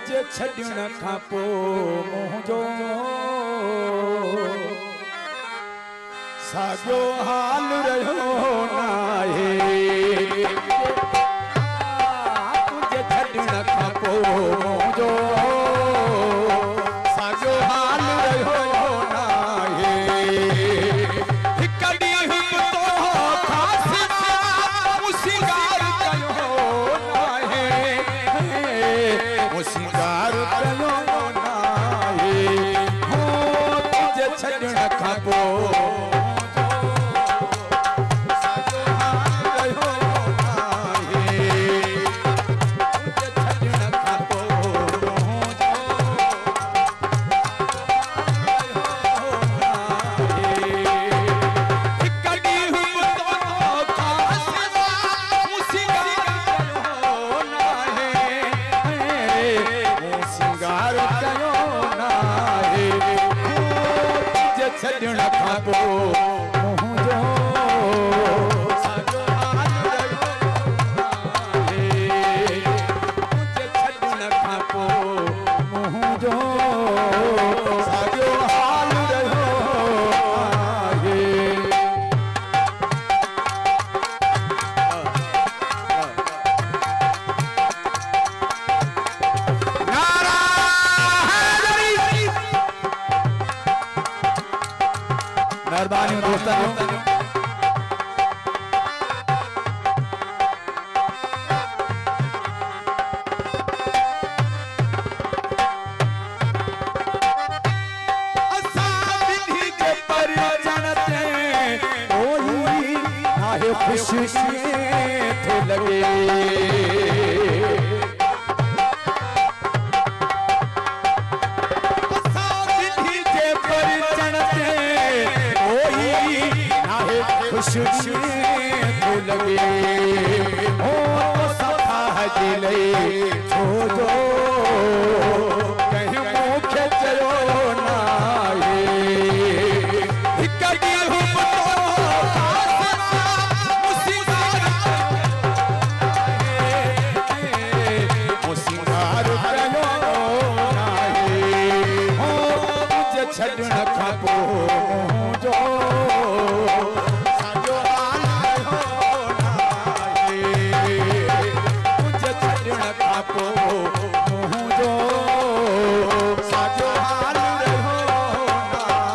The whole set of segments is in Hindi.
तुझे छॾण खां पोइ मुंहिंजो साॻियो हाल रहियो नाहे। तुझे छॾण खां पोइ मुंहिंजो साॻियो हाल रहियो नाहे। हिकु ॾींहुं तो ख़ासि मूं सिंगार कयो नाहे, मूं सिंगार कयो नाहे। हो तुझे छॾण खां पोइ छॾण खां पोइ मुंहिंजो साॻियो हाल रहियो नाहे। तुझे छॾण खां पोइ मुंहिंजो साॻियो हाल रहियो नाहे। मेहरबानी दोस्तों, खुशी थो लगे। खुशी थो लगे ओ सफ़ा दिले छोजो कहीं मूंखे चयो नाहे। हिकु ॾींहुं मूं सिंगार कयो नाहे। हो तुझे छॾण खां पोइ मुंहिंजो साॻियो हाल रहियो नाहे।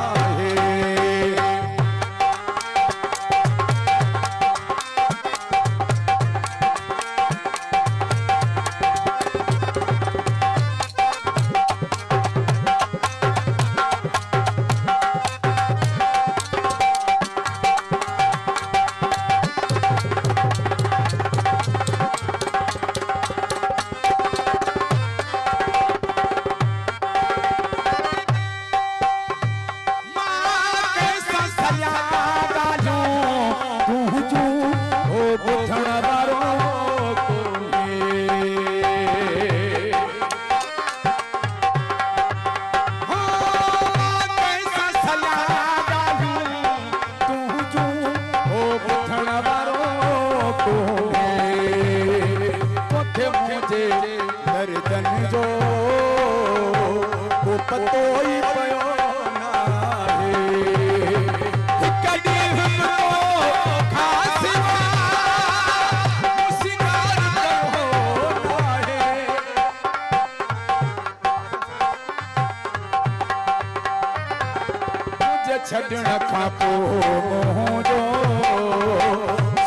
दर्दन जो को पतो ही पयो नाहे। हिकु ॾींहुं ख़ासि सिंगार कयो नाहे। तुझे छॾण खां पोइ मुंहिंजो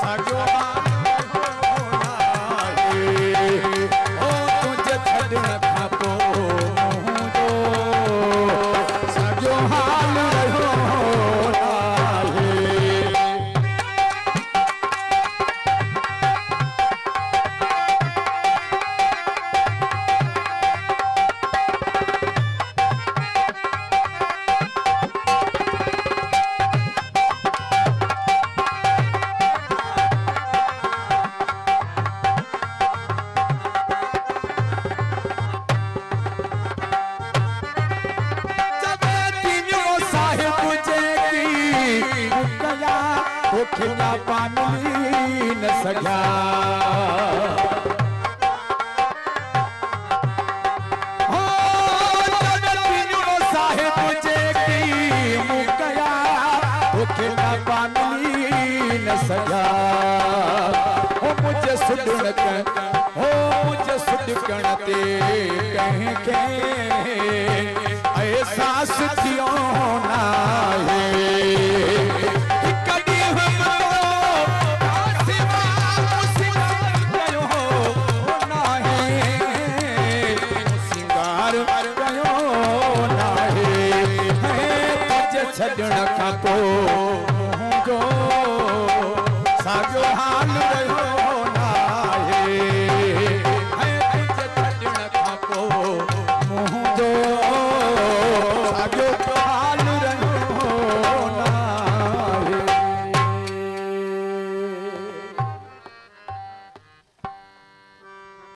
साॻियो छॾण खां पोइ मुंहिंजो साॻियो हाल रहियो नाहे। खिला पानी न सघिया। सजा ओ मुझे सुडण ओ मुझे सुडकण ते कहीं के एहसास थियो ना है कदी हमरो आसिमा मुसिंगार कयो ना है मुसिंगार कयो ना है तुझे छडण खां पोइ